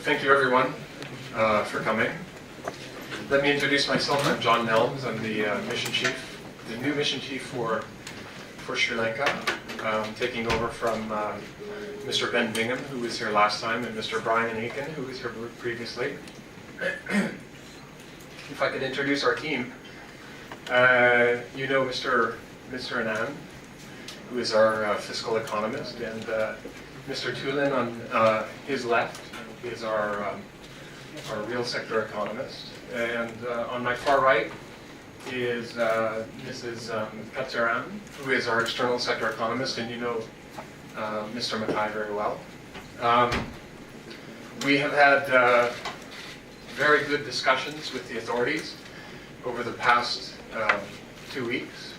Thank you everyone for coming. Let me introduce myself. I'm John Nelms. I'm the mission chief, the new mission chief for Sri Lanka, taking over from Mr. Ben Bingham, who was here last time, and Mr. Brian Aiken, who was here previously. If I could introduce our team, you know Mr. Anand, who is our fiscal economist, and Mr. Tulin on his left is our real sector economist, and on my far right is Mrs. Katsaran, who is our external sector economist, and you know Mr. Mackay very well. We have had very good discussions with the authorities over the past 2 weeks.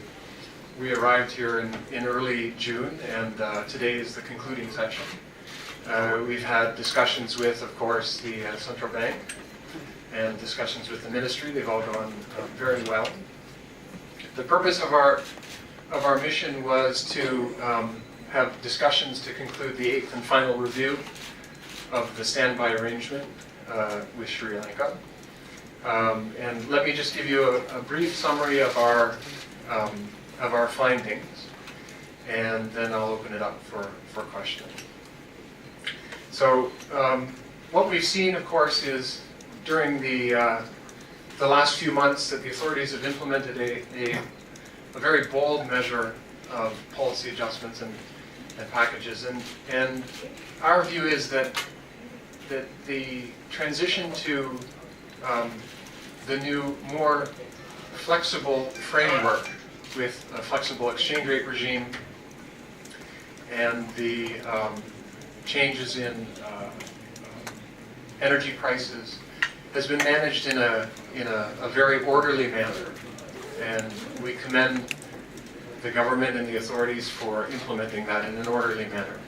We arrived here in early June, and today is the concluding session. We've had discussions with, of course, the central bank and discussions with the ministry. They've all gone very well. The purpose of our mission was to have discussions to conclude the 8th and final review of the standby arrangement with Sri Lanka. And let me just give you a brief summary of our findings, and then I'll open it up for questions. So what we've seen, of course, is during the last few months that the authorities have implemented a very bold measure of policy adjustments and packages, and our view is that the transition to the new, more flexible framework with a flexible exchange rate regime and the changes in energy prices has been managed in a very orderly manner, and we commend the government and the authorities for implementing that in an orderly manner.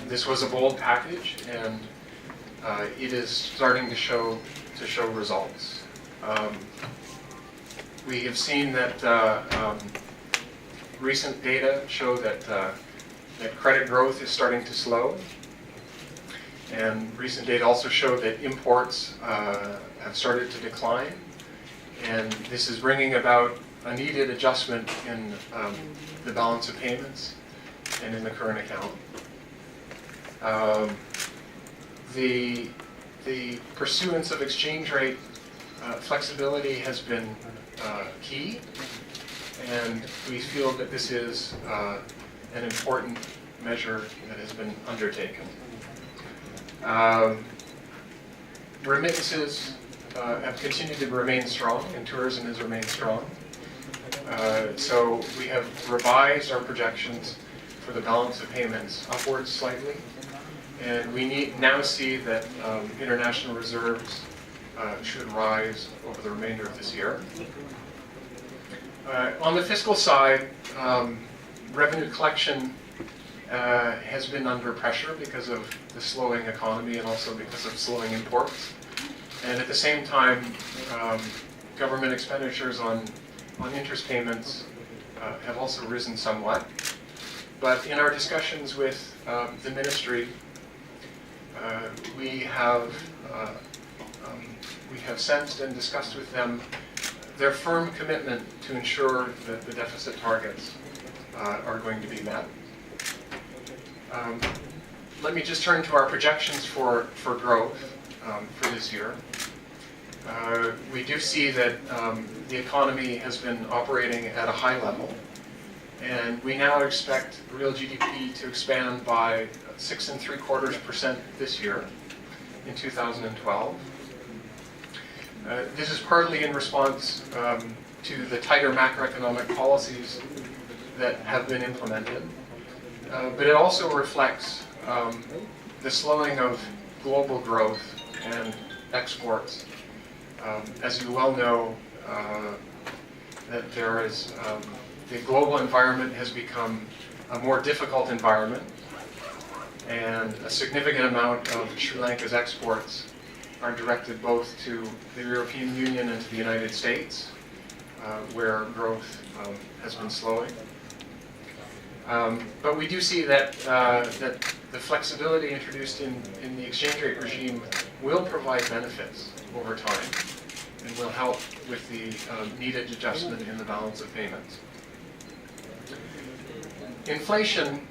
This was a bold package, and it is starting to show results. We have seen that recent data show that credit growth is starting to slow, and recent data also show that imports have started to decline, and this is bringing about a needed adjustment in the balance of payments and in the current account. The pursuance of exchange rate flexibility has been key, and we feel that this is an important measure that has been undertaken. Remittances have continued to remain strong, and tourism has remained strong. So we have revised our projections for the balance of payments upwards slightly, and we now see that international reserves should rise over the remainder of this year. On the fiscal side, revenue collection has been under pressure because of the slowing economy and also because of slowing imports. And at the same time, government expenditures on interest payments have also risen somewhat. But in our discussions with the ministry, we have sensed and discussed with them their firm commitment to ensure that the deficit targets are going to be met. Let me just turn to our projections for growth for this year. We do see that the economy has been operating at a high level, and we now expect real GDP to expand by 6.75% this year in 2012. This is partly in response to the tighter macroeconomic policies that have been implemented, but it also reflects the slowing of global growth and exports. As you well know, that there is the global environment has become a more difficult environment, and a significant amount of Sri Lanka's exports are directed both to the European Union and to the United States, where growth has been slowing. But we do see that the flexibility introduced in the exchange rate regime will provide benefits over time and will help with the needed adjustment in the balance of payments. Inflation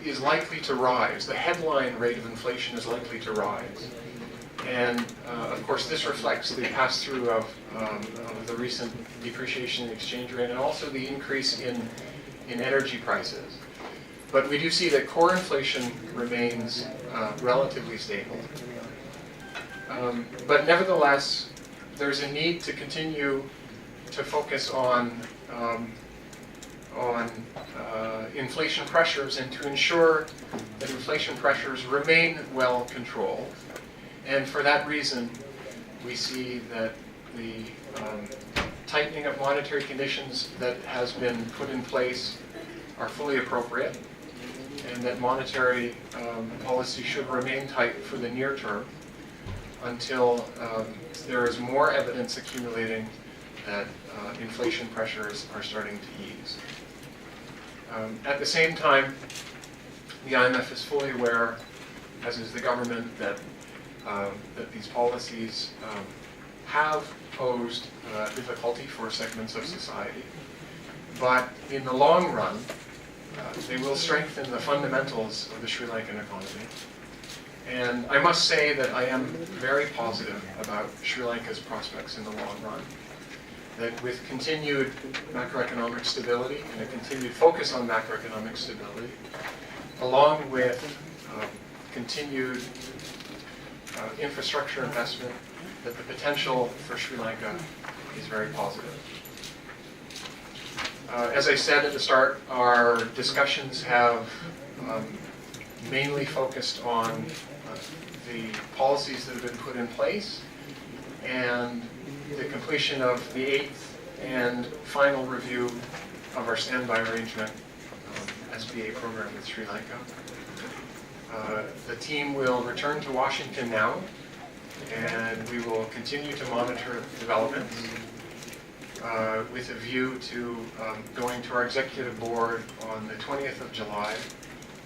is likely to rise. The headline rate of inflation is likely to rise. And of course, this reflects the pass-through of the recent depreciation in the exchange rate and also the increase in energy prices. But we do see that core inflation remains relatively stable. But nevertheless, there's a need to continue to focus on inflation pressures and to ensure that inflation pressures remain well controlled. And for that reason, we see that the tightening of monetary conditions that has been put in place are fully appropriate, and that monetary policy should remain tight for the near term until there is more evidence accumulating that inflation pressures are starting to ease. At the same time, the IMF is fully aware, as is the government, that these policies have posed difficulty for segments of society. But in the long run, they will strengthen the fundamentals of the Sri Lankan economy. And I must say that I am very positive about Sri Lanka's prospects in the long run. That with continued macroeconomic stability and a continued focus on macroeconomic stability, along with continued infrastructure investment, that the potential for Sri Lanka is very positive. As I said at the start, our discussions have mainly focused on the policies that have been put in place and the completion of the 8th and final review of our standby arrangement SBA program with Sri Lanka. The team will return to Washington now, and we will continue to monitor developments with a view to going to our executive board on the 20th of July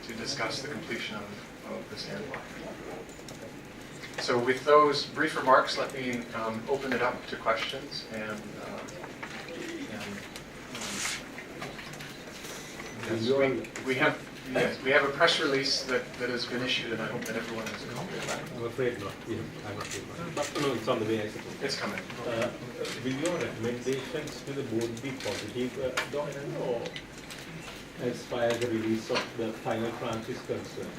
to discuss the completion of the standby. So with those brief remarks, let me open it up to questions. We have a press release that has been issued, and I hope that everyone has a copy of that. I'm afraid not. I'm afraid not. But no, it's on the way, I suppose. It's coming. Will your recommendations to the board be positive, Doctor, or as far as the release of the final tranche is concerned?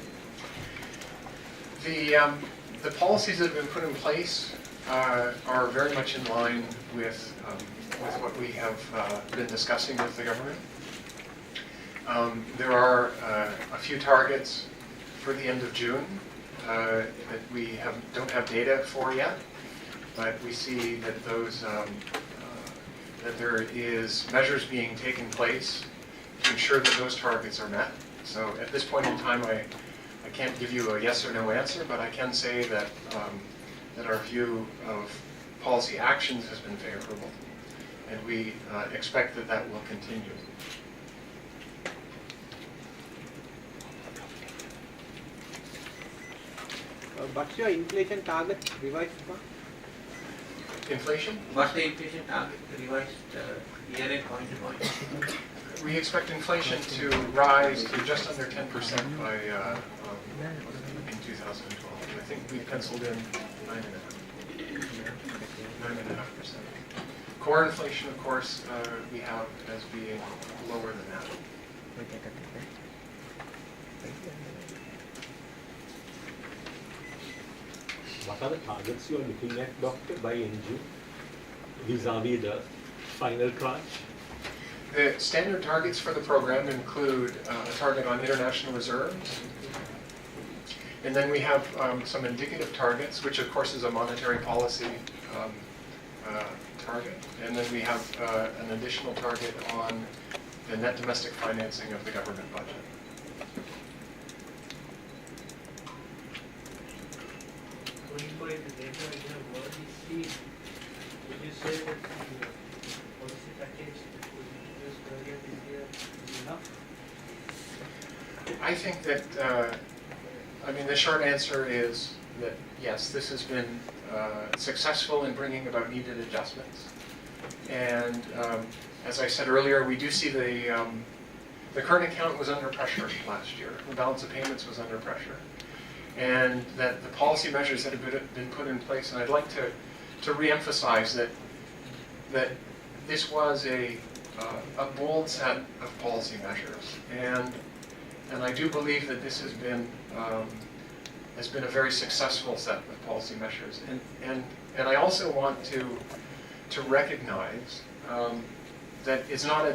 The policies that have been put in place are very much in line with what we have been discussing with the government. There are a few targets for the end of June that we don't have data for yet, but we see that that there is measures being taken place to ensure that those targets are met. So at this point in time, I can't give you a yes or no answer, but I can say that that our view of policy actions has been favorable, and we expect that that will continue. What's your inflation target revised for? Inflation? What's the inflation target revised year-end point to point? We expect inflation to rise to just under 10% by in 2012. I think we penciled in 9.5%. Core inflation, of course, we have as being lower than that. What are the targets you are looking at, Doctor, by NG, vis-a-vis the final tranche? The standard targets for the program include a target on international reserves, and then we have some indicative targets, which of course is a monetary policy target, and then we have an additional target on the net domestic financing of the government budget. Going by the data we have already seen, would you say that the policy package that was introduced earlier this year is enough? I think that, the short answer is that yes, this has been successful in bringing about needed adjustments. And as I said earlier, we do see the current account was under pressure last year. The balance of payments was under pressure. And that the policy measures that have been put in place, and I'd like to reemphasize that this was a bold set of policy measures. And I do believe that this has been a very successful set of policy measures. And I also want to recognize that it's not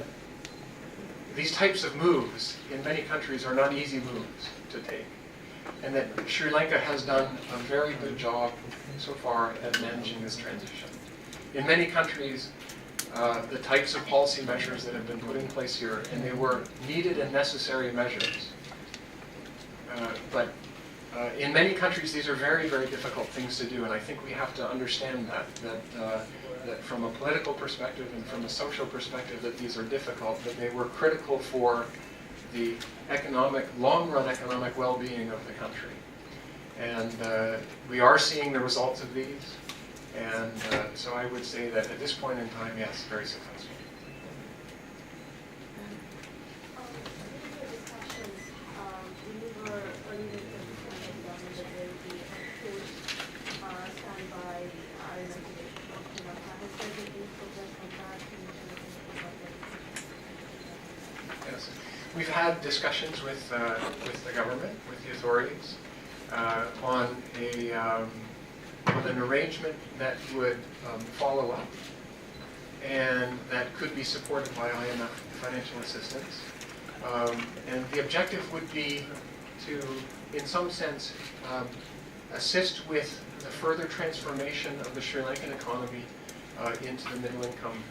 these types of moves in many countries are not easy moves to take. And that Sri Lanka has done a very good job so far at managing this transition. In many countries, the types of policy measures that have been put in place here, and they were needed and necessary measures. But in many countries, these are very, very difficult things to do, and I think we have to understand that from a political perspective and from a social perspective, that these are difficult, but they were critical for the long-run economic well-being of the country. And we are seeing the results of these, and so I would say that at this point in time, yes, very successful. We've had discussions with the government, with the authorities, on an arrangement that would follow up and that could be supported by IMF financial assistance. And the objective would be to, in some sense, assist with the further transformation of the Sri Lankan economy into the middle income,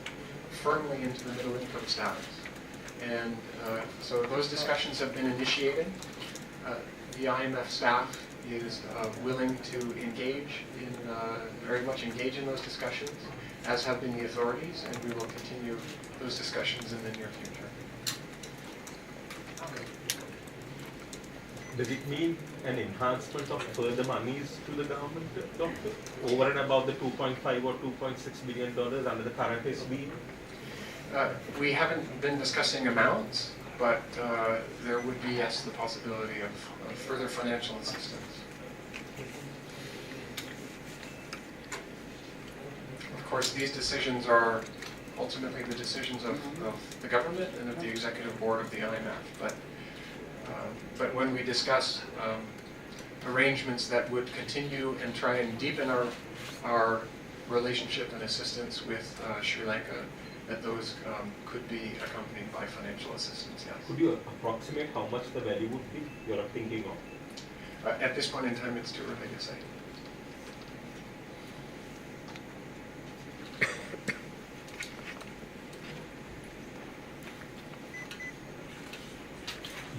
firmly into the middle income status. And so those discussions have been initiated. The IMF staff is willing to engage very much engage in those discussions, as have been the authorities, and we will continue those discussions in the near future. Does it mean an enhancement of further monies to the government, Doctor, over and above the $2.5 or $2.6 billion under the current SB? We haven't been discussing amounts, but there would be, yes, the possibility of further financial assistance. Of course, these decisions are ultimately the decisions of the government and of the executive board of the IMF. But when we discuss arrangements that would continue and try and deepen our relationship and assistance with Sri Lanka, that those could be accompanied by financial assistance, yes. Could you approximate how much the value would be you're thinking of? At this point in time, it's too early to say.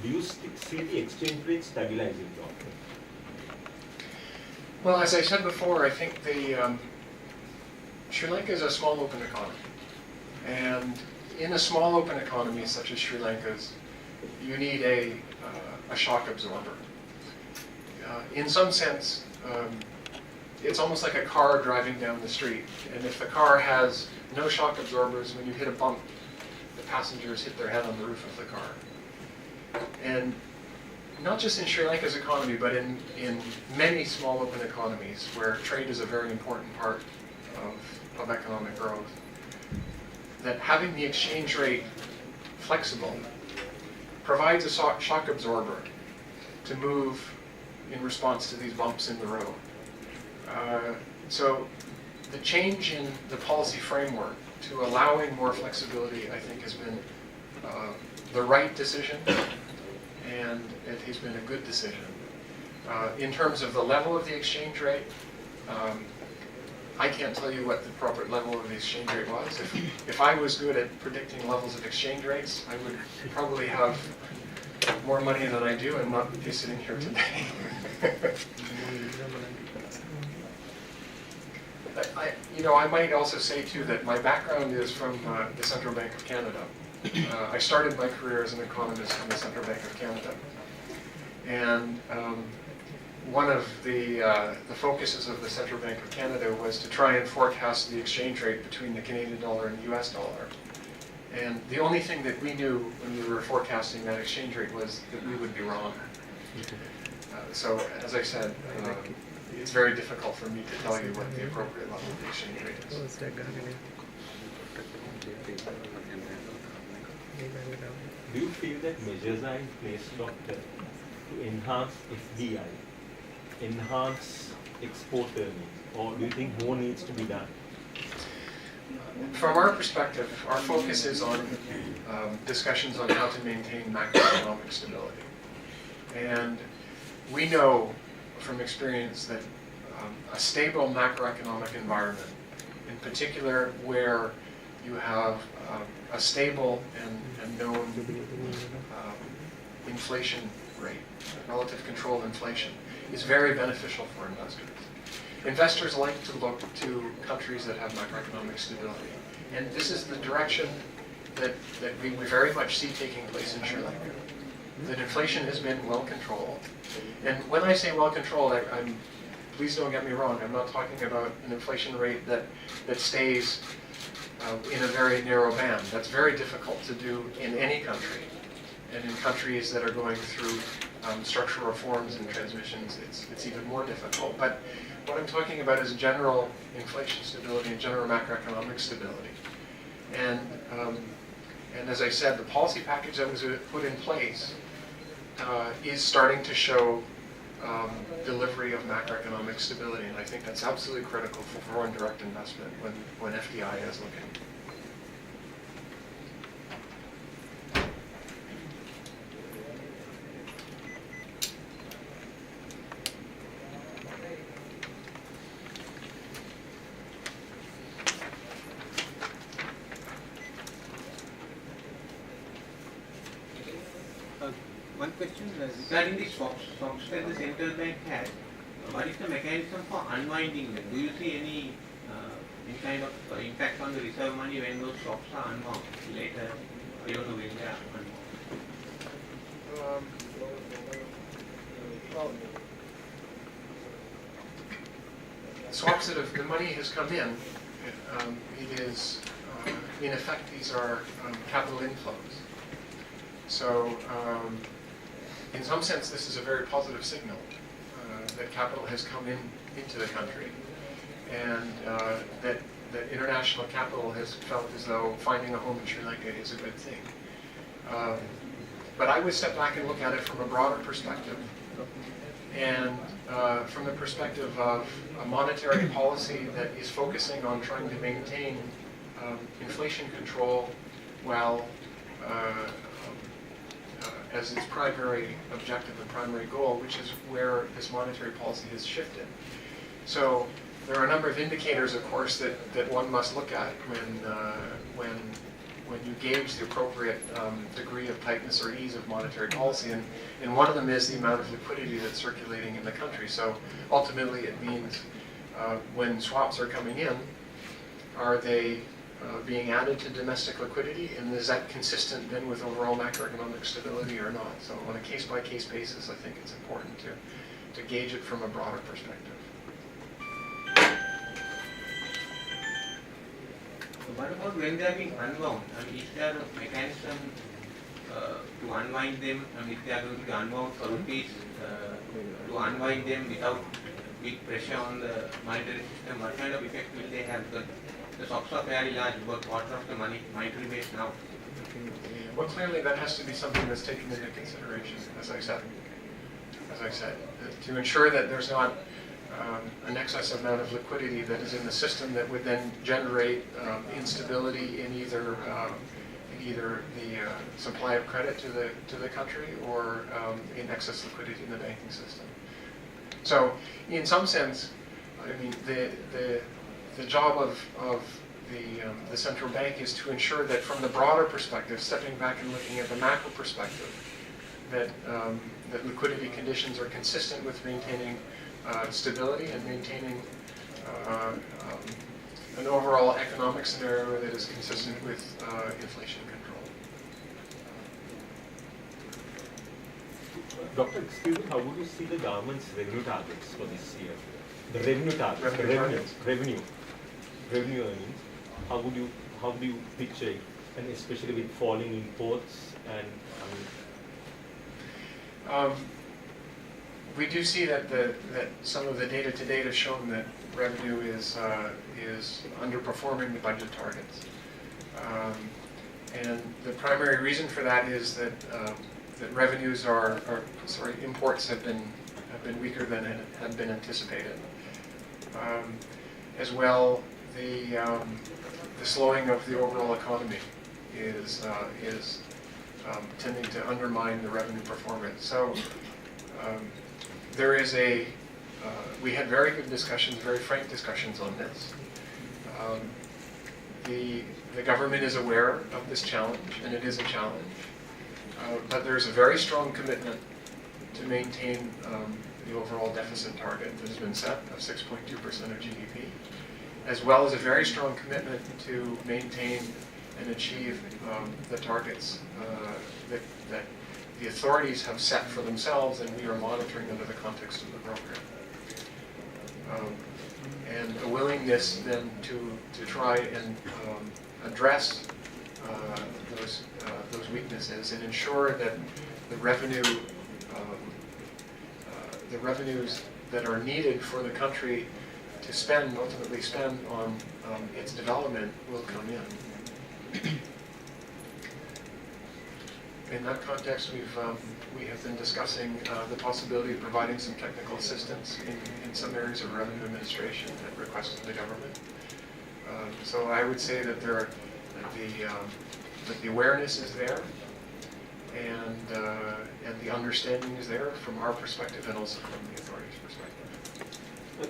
Do you see the exchange rate stabilizing, Doctor? Well, as I said before, I think Sri Lanka is a small open economy. And in a small open economy such as Sri Lanka's, you need a shock absorber. In some sense, it's almost like a car driving down the street. And if the car has no shock absorbers, when you hit a bump, the passengers hit their head on the roof of the car. And not just in Sri Lanka's economy, but in many small open economies where trade is a very important part of economic growth, that having the exchange rate flexible provides a shock absorber to move in response to these bumps in the road. So the change in the policy framework to allowing more flexibility, I think, has been the right decision, and it has been a good decision. In terms of the level of the exchange rate, I can't tell you what the appropriate level of the exchange rate was. If I was good at predicting levels of exchange rates, I would probably have more money than I do and not be sitting here today. I might also say too that my background is from the Central Bank of Canada. I started my career as an economist in the Central Bank of Canada. And one of the focuses of the Central Bank of Canada was to try and forecast the exchange rate between the Canadian dollar and the US dollar. And the only thing that we knew when we were forecasting that exchange rate was that we would be wrong. So, as I said, it's very difficult for me to tell you what the appropriate level of the exchange rate is. Do you feel that measures are in place, Doctor, to enhance FDI, enhance export earnings, or do you think more needs to be done? From our perspective, our focus is on discussions on how to maintain macroeconomic stability. And we know from experience that a stable macroeconomic environment, in particular where you have a stable and known inflation rate, relative control of inflation, is very beneficial for investors. Investors like to look to countries that have macroeconomic stability. And this is the direction that we very much see taking place in Sri Lanka. That inflation has been well controlled. And when I say well controlled, please don't get me wrong, I'm not talking about an inflation rate that stays in a very narrow band. That's very difficult to do in any country. And in countries that are going through structural reforms and transmissions, it's even more difficult. But what I'm talking about is general inflation stability and general macroeconomic stability. And as I said, the policy package that was put in place is starting to show delivery of macroeconomic stability, and I think that's absolutely critical for foreign direct investment when FDI is looking. One question regarding the swaps that the central bank has. What is the mechanism for unwinding them? Do you see any kind of impact on the reserve money when those swaps are unwound later? I don't know when they are unwound. Well, swaps that the money has come in, it is, in effect, these are capital inflows. So, in some sense, this is a very positive signal that capital has come into the country, and that international capital has felt as though finding a home in Sri Lanka is a good thing. But I would step back and look at it from a broader perspective, and from the perspective of a monetary policy that is focusing on trying to maintain inflation control while as its primary objective and primary goal, which is where this monetary policy has shifted. So there are a number of indicators, of course, that one must look at when you gauge the appropriate degree of tightness or ease of monetary policy, and one of them is the amount of liquidity that's circulating in the country. So ultimately it means when swaps are coming in, are they being added to domestic liquidity, and is that consistent then with overall macroeconomic stability or not? So on a case-by-case basis, I think it's important to gauge it from a broader perspective. What about when they are being unwound? I mean, is there a mechanism to unwind them? I mean, if they are going to be unwound for rupees, to unwind them without big pressure on the monetary system, what kind of effect will they have? Because the stocks are fairly large, about quarter of the monetary base now. Well, clearly that has to be something that's taken into consideration, as I said. To ensure that there's not an excess amount of liquidity that is in the system that would then generate instability in either the supply of credit to the country or in excess liquidity in the banking system. So, in some sense, I mean, the job of the central bank is to ensure that from the broader perspective, stepping back and looking at the macro perspective, that liquidity conditions are consistent with maintaining stability and maintaining an overall economic scenario that is consistent with inflation control. Doctor, excuse me, how would you see the government's revenue targets for this year? The revenue targets, Revenue revenue earnings. How do you picture it, and especially with falling imports and we do see that some of the data to date has shown that revenue is underperforming the budget targets, and the primary reason for that is that revenues imports have been weaker than had been anticipated. As well, the slowing of the overall economy is tending to undermine the revenue performance. So there is we had very good discussions, very frank discussions on this. The government is aware of this challenge, and it is a challenge. But there's a very strong commitment to maintain the overall deficit target that has been set of 6.2% of GDP, as well as a very strong commitment to maintain and achieve the targets that the authorities have set for themselves, and we are monitoring under the context of the program. And a willingness then to try and address those weaknesses and ensure that the revenues that are needed for the country to ultimately spend on its development will come in. In that context, we have been discussing the possibility of providing some technical assistance in some areas of revenue administration at request of the government. So I would say that that the awareness is there, and the understanding is there from our perspective and also from the authorities' perspective.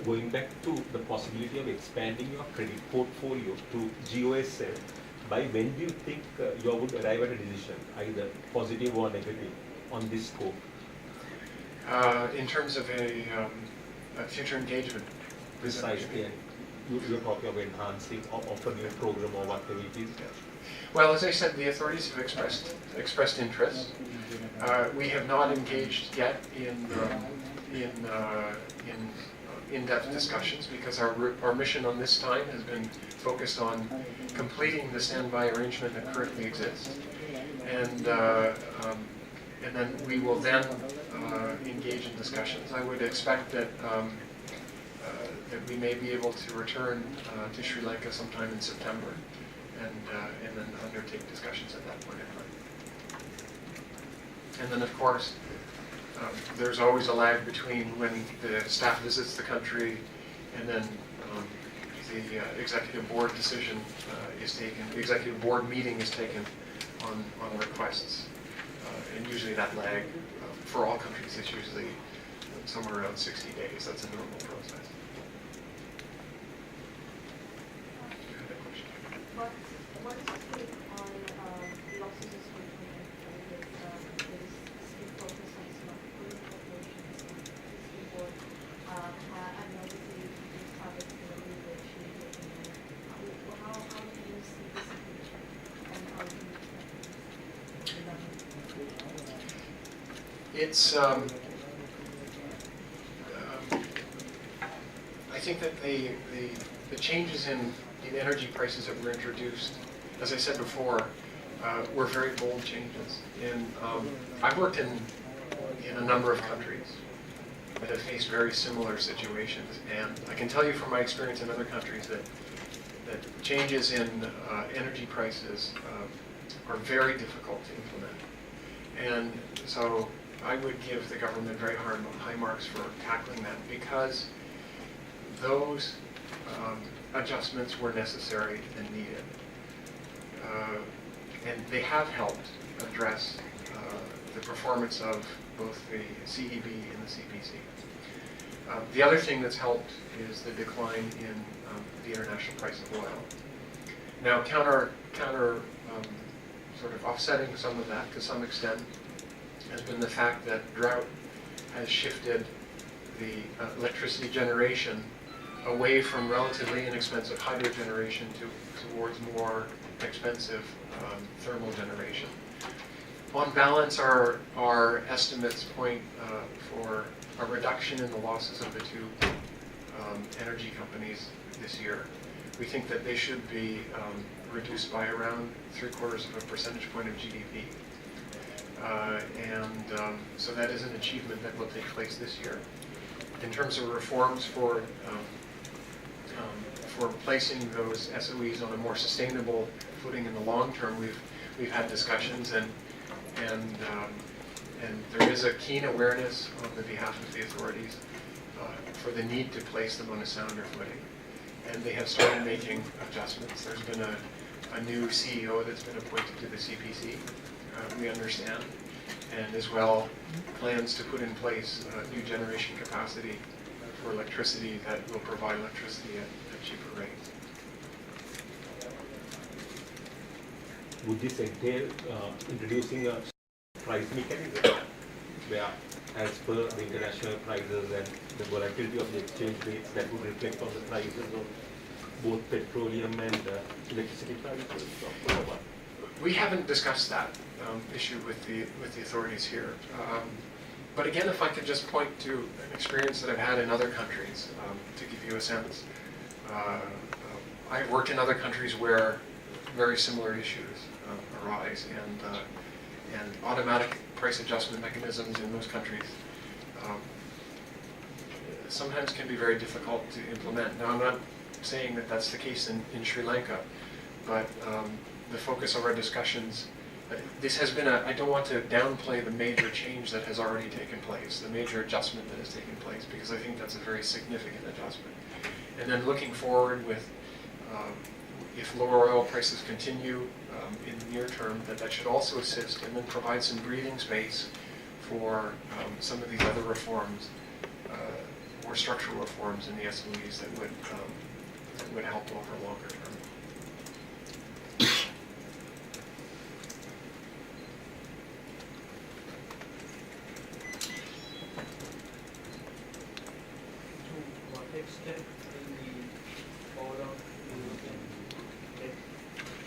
Going back to the possibility of expanding your credit portfolio to GOSL, by when do you think you would arrive at a decision, either positive or negative, on this scope? In terms of a future engagement. Precisely, and you're talking of enhancing of a new program or whatever it is. Well, as I said, the authorities have expressed interest. We have not engaged yet in-depth discussions because our mission on this time has been focused on completing the standby arrangement that currently exists, and then we will then engage in discussions. I would expect that we may be able to return to Sri Lanka sometime in September, and then undertake discussions at that point in time. And then, of course, there's always a lag between when the staff visits the country and then the executive board decision is taken, the executive board meeting is taken on requests. And usually that lag, for all countries, is usually somewhere around 60 days. That's a normal process. What is your take on losses associated with this focus on small corporations and this board? And obviously these targets are really achieved. How do you see this situation, and how do you expect It's I think that the changes in energy prices that were introduced, as I said before, were very bold changes. And I've worked in a number of countries that have faced very similar situations, and I can tell you from my experience in other countries that changes in energy prices are very difficult to implement. And so I would give the government very high marks for tackling that, because those adjustments were necessary and needed. And they have helped address the performance of both the CEB and the CPC. The other thing that's helped is the decline in the international price of oil. Now, counter sort of offsetting some of that to some extent has been the fact that drought has shifted the electricity generation away from relatively inexpensive hydro generation towards more expensive thermal generation. On balance, our estimates point for a reduction in the losses of the two energy companies this year. We think that they should be reduced by around 0.75 percentage point of GDP. So that is an achievement that will take place this year. In terms of reforms for placing those SOEs on a more sustainable footing in the long term, we've had discussions, and there is a keen awareness on the behalf of the authorities for the need to place them on a sounder footing. And they have started making adjustments. There's been a new CEO that's been appointed to the CPC, we understand, and as well plans to put in place new generation capacity for electricity that will provide electricity at cheaper rates. Would this entail introducing a price mechanism where, as per the international prices and the volatility of the exchange rates, that would reflect on the prices of both petroleum and electricity prices? We haven't discussed that issue with the authorities here. But again, if I could just point to an experience that I've had in other countries to give you a sense. I've worked in other countries where very similar issues arise, and automatic price adjustment mechanisms in those countries sometimes can be very difficult to implement. Now, I'm not saying that that's the case in Sri Lanka, but the focus of our discussions, this has been I don't want to downplay the major change that has already taken place, the major adjustment that has taken place, because I think that's a very significant adjustment. And then looking forward with, if lower oil prices continue in the near term, that should also assist and then provide some breathing space for some of these other reforms, more structural reforms in the SOEs that would help over longer term. To what extent will the fall of European debt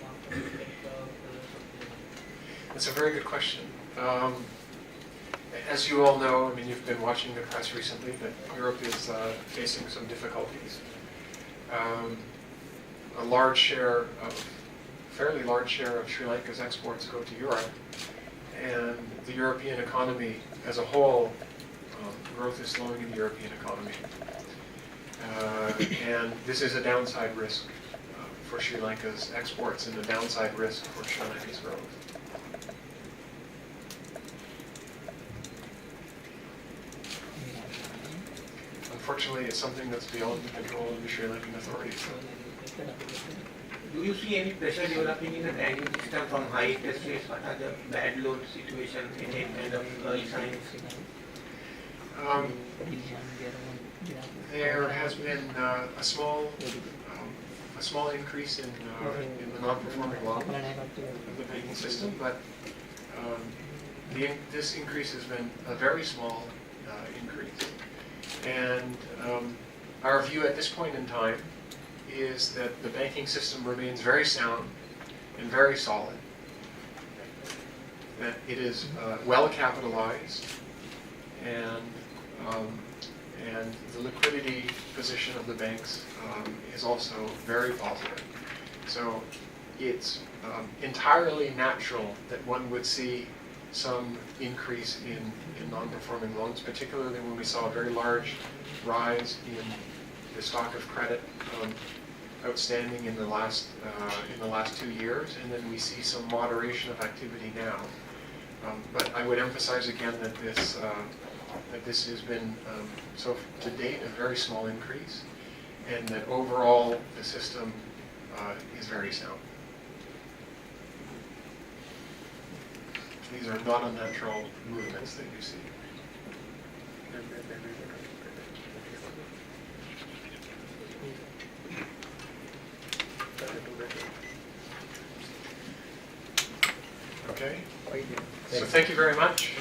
market affect the supply? That's a very good question. As you all know, I mean, you've been watching the press recently, that Europe is facing some difficulties. Fairly large share of Sri Lanka's exports go to Europe, and the European economy as a whole, growth is slowing in the European economy. And this is a downside risk for Sri Lanka's exports and a downside risk for Sri Lanka's growth. Unfortunately, it's something that's beyond the control of the Sri Lankan authorities. Do you see any pressure developing in the banking system from high interest rates? What are the bad loan situation, any kind of early signs? There has been a small increase in the non-performing loan of the banking system, but this increase has been a very small increase. And our view at this point in time is that the banking system remains very sound and very solid, that it is well capitalized, and the liquidity position of the banks is also very positive. So it's entirely natural that one would see some increase in non-performing loans, particularly when we saw a very large rise in the stock of credit outstanding in the last 2 years, and then we see some moderation of activity now. But I would emphasize again that this has been so to date a very small increase, and that overall the system is very sound. These are not unnatural movements that you see. Okay. So thank you very much.